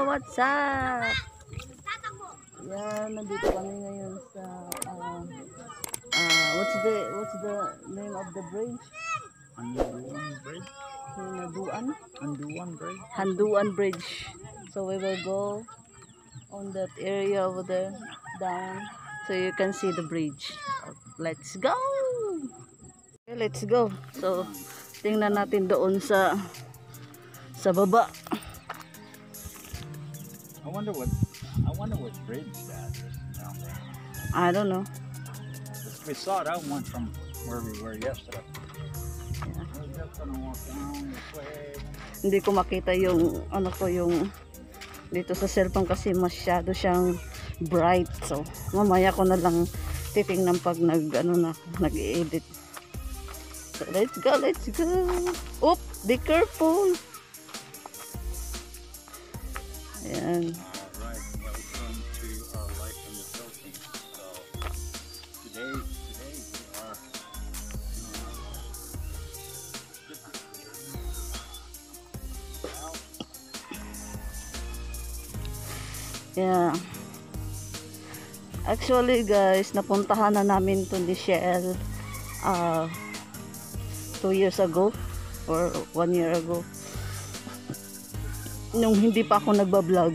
what's up? Yan, nandito kami ngayon sa what's the name of the bridge? Handuan Bridge. Handuan Bridge. Handuan Bridge. So we will go on that area over there down so you can see the bridge. Let's go. Okay, let's go. So tingnan natin doon sa baba. I wonder what bridge that is down there. I don't know. We saw that one from where we were yesterday. Yeah. We're just gonna walk down this way. Hindi ko makita yung yung dito sa cellphone kasi masyado siyang bright. So mamaya ko na lang titingnan pag nag-edit. So let's go. Oop, be careful. Ayan. Alright, welcome to our life in the Philippines. So today we are Yeah. Actually guys, napuntahan na namin to ni Shell 2 years ago or 1 year ago. Nung hindi pa ako nagbablog.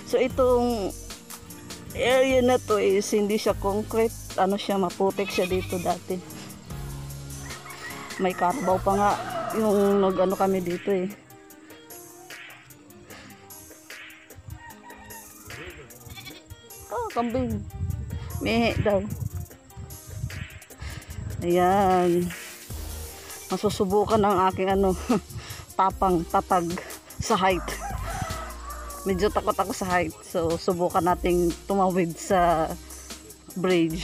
So itong area na to is hindi siya concrete. Siya, maputik siya dito dati. May carbaw pa nga yung kami dito eh. Oh, kambing. Mehe daw. Ayan. Masusubukan ang aking tatag sa height. Medyo takot ako sa height. So, subukan nating tumawid sa bridge.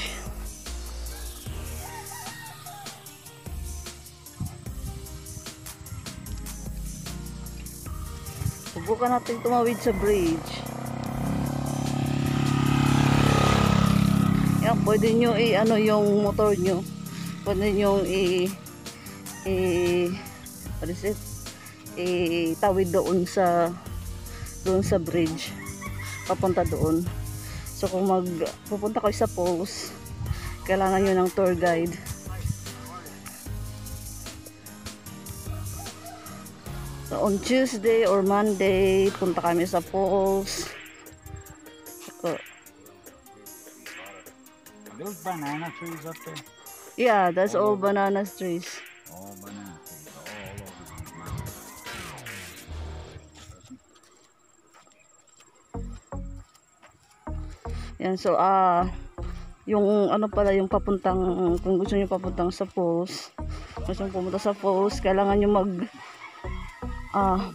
Subukan nating tumawid sa bridge. Yan, pwede nyo yung motor nyo. Pwede nyo what is it? Tawid doon sa bridge papunta doon. So kung pupunta kayo sa post, kailangan nyo ng tour guide. So on Tuesday or Monday punta kami sa post. So, those banana trees up there. yeah, that's all banana trees. All banana trees all over. Yan, so yung yung papuntang, kung gusto niyo papuntang sa post, gusto niyo pumunta sa post, kailangan niyo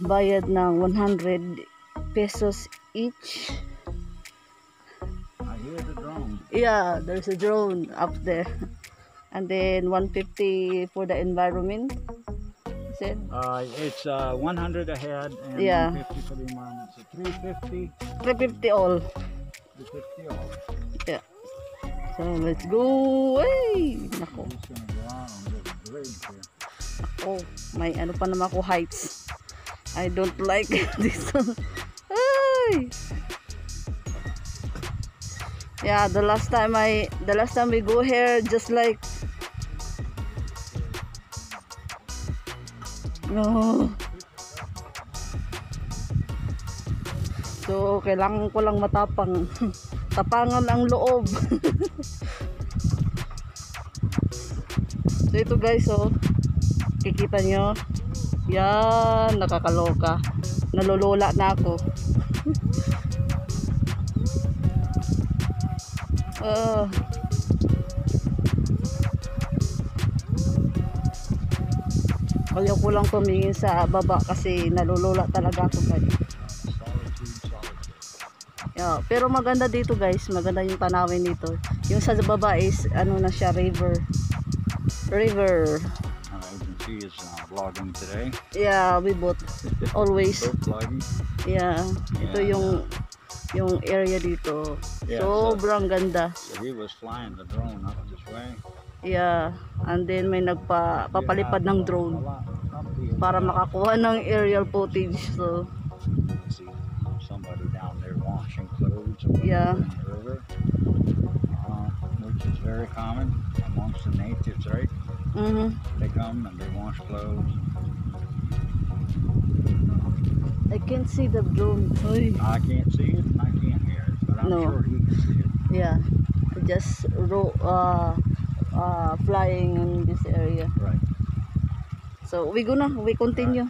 bayad ng 100 pesos each. I hear the drone. Yeah, there's a drone up there. And then 150 for the environment. Is it? It's 100 ahead and Yeah. 150 for the environment. So 350. 350 all. 350 all. Yeah. So let's go. Hey! Nako. We're just gonna go out on this bridge here. Oh, may pa naman ako heights. I don't like this. Ay! Yeah, the last time we go here, just like no. So kailangan ko lang matapang. Tapangan ang loob. So ito guys, kikita nyo. Yan, nakakaloka. Nalulula na ako. Ayaw ko lang tumingin sa baba kasi nalulula talaga ako guys. Yeah, pero maganda dito guys, maganda yung tanawin dito. Yung sa baba is na siya, river. Agency is vlogging today. Yeah, we both always. Both vlogging. Yeah, ito yung area dito. Yeah, Sobrang ganda. So he was flying the drone up this way. Yeah, and then may papalipad ng drone para makakuha ng aerial footage. So See, somebody down there washing clothes or whatever Yeah. in the river, which is very common amongst the natives, right? Mm-hmm. They come and they wash clothes. I can't see the drone. Oy. I can't see it and I can't hear it, but I'm No. sure he can see it. Yeah, just flying in this area. Right. So we continue.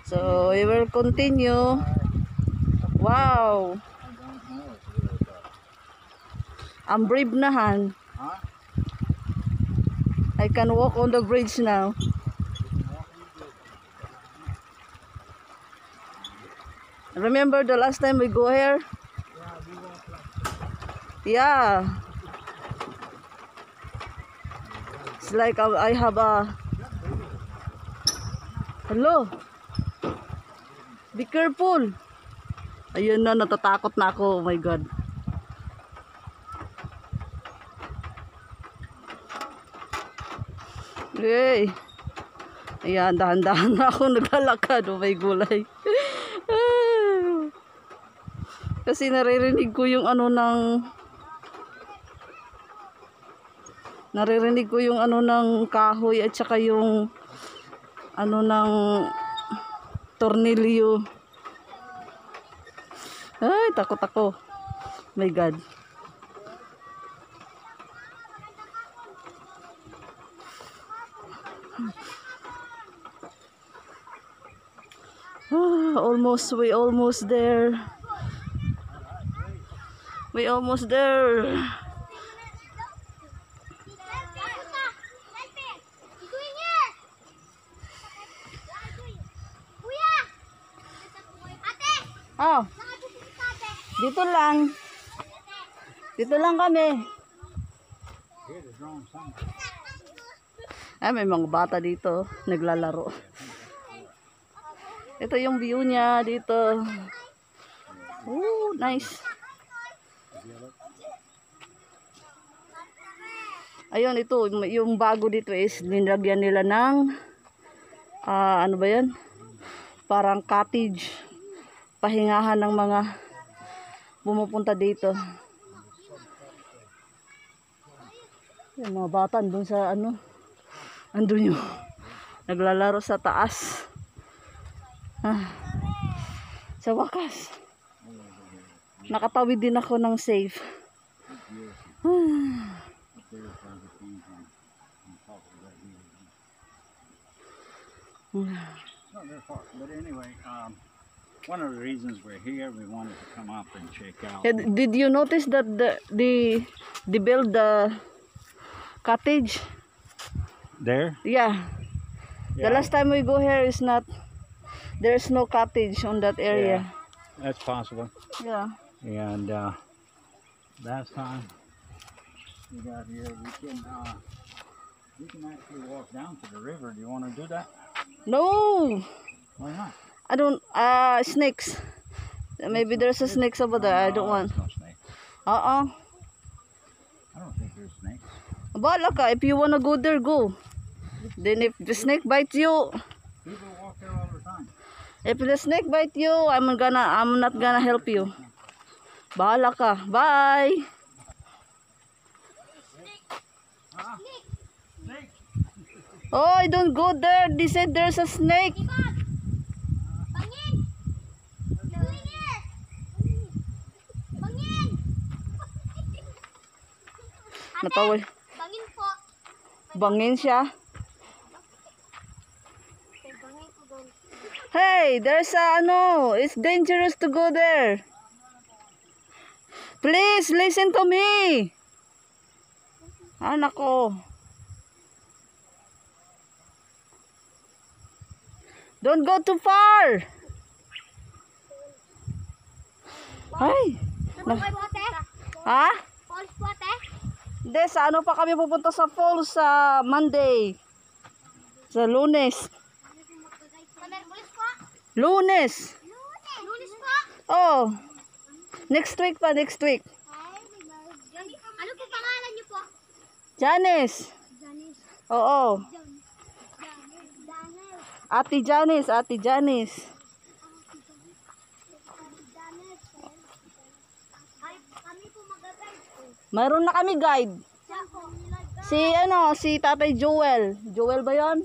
So we will continue. Wow, I don't know if it is, I'm brave na han. huh? I can walk on the bridge now. Remember the last time we go here? Yeah. It's like I have a... Hello. Be careful. Ayun na, natatakot na ako. Oh my God. Yay. Ayan, dahan-dahan na ako naglalakad. Oh my gulay. Kasi naririnig ko yung ano ng... Naririnig ko yung ano ng kahoy at saka yung ano ng tornilyo. Ay, takot ako. My God. We almost there. We almost there. Oh, dito lang. Dito lang kami. Ay, may mga bata dito naglalaro. Ito yung view niya dito. Oh, nice. Ayun, ito yung bago dito is nilagyan nila ng ano ba yan? Parang cottage. Pahingahan ng mga pumupunta dito. Yung mga bata andun sa ano, andun yung naglalaro sa taas. Sa wakas nakatawid din ako ng safe. But anyway, one of the reasons we're here, we wanted to come up and check out. Did you notice that they build the cottage There? Yeah. The last time we go here is not, there's no cottage on that area. Yeah, that's possible. Yeah. And last time we got here, we can actually walk down to the river. Do you want to do that? No, Why not? I don't. Snakes. Maybe there's a snakes over there. I don't want. There's no snakes. I I don't think there's snakes. Bala ka. If you wanna go there, go. Then if the snake bites you, People walk there all the time. if the snake bite you, I'm not gonna help you. Bahala ka. Bye. Snake? Oh, don't go there. They said there's a snake. Natawal. Bangin po. Bangin siya. Bangin po doon. Hey, there's a ano. It's dangerous to go there. Please listen to me. Anak ko. Don't go too far. Ay. Ano kayo po, ate? Ha? Falls po, ate? Hindi, sa ano pa kami pupunta sa falls sa Monday. Sa Lunes. Sa Merkulis po? Lunes. Lunes po? Oh. Next week pa, next week. Ano po pangalan niyo po? Janice. Janice. Oo. Janice. Ate Janice, Ate Janice. Mayroon na kami guide. Si ano, si Tatay Joel. Joel ba 'yon?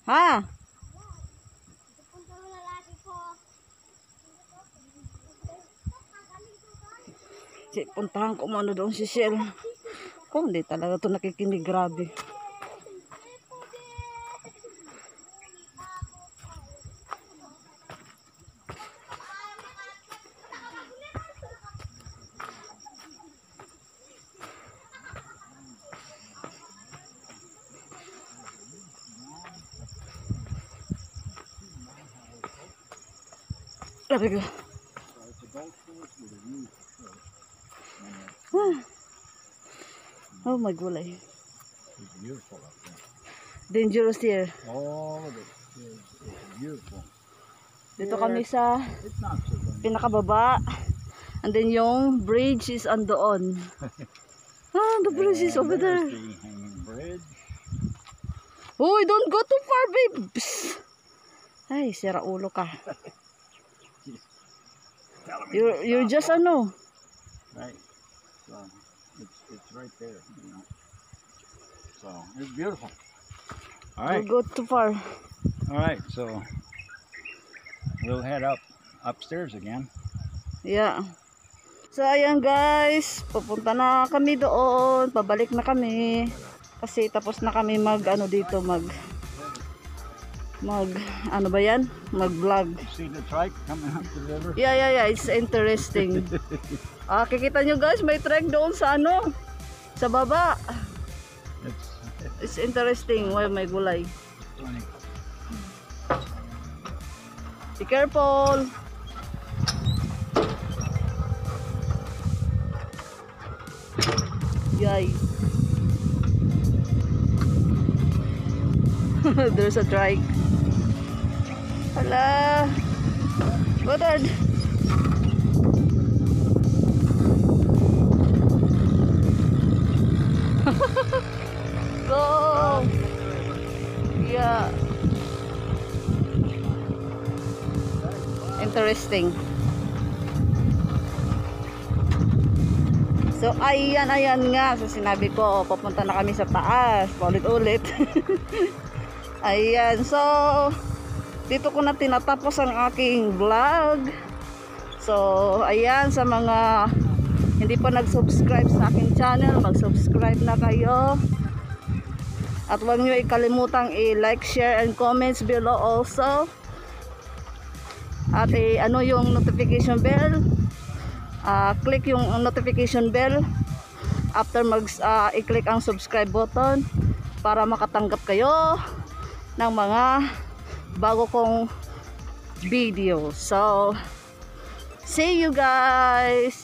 Ha? Punta mo na lagi po. Puntahan ko muna doon si Shell. Kung hindi talaga ito nakikinig, grabe. There we go. Oh my gulay. It's beautiful up there. Dangerous here. All of it is beautiful. Dito kami sa It's not so bad. pinakababa. And then yung bridge is andoon. The bridge is over there. There's the hanging bridge. Uy, don't go too far, babes. Ay, sira ulo ka. You're just ano. Right. So it's right there, you know. So it's beautiful. All right. Don't go too far. All right. So we'll head upstairs again. Yeah. So ayan guys, pupunta na kami doon, pabalik na kami. Kasi tapos na kami mag ano dito, mag ano ba yan? Mag-vlog. You see the trike coming up the river? Yeah, it's interesting. Kikita nyo guys, may trek doon sa ano, sa baba. It's interesting. Well, may gulay. Funny. Be careful. Yay. There's a trike. Hala. Goddard. Go. Yeah. Interesting. So ayan nga, so sinabi ko papunta na kami sa taas, paulit-ulit. Ayan, so dito ko na tinatapos ang aking vlog. So ayan, sa mga hindi pa nag-subscribe sa aking channel, mag-subscribe na kayo. At huwag nyo ikalimutang i-like, share, and comments below also. At ano yung notification bell, click yung notification bell after i-click ang subscribe button para makatanggap kayo ng mga bago kong video. So see you guys.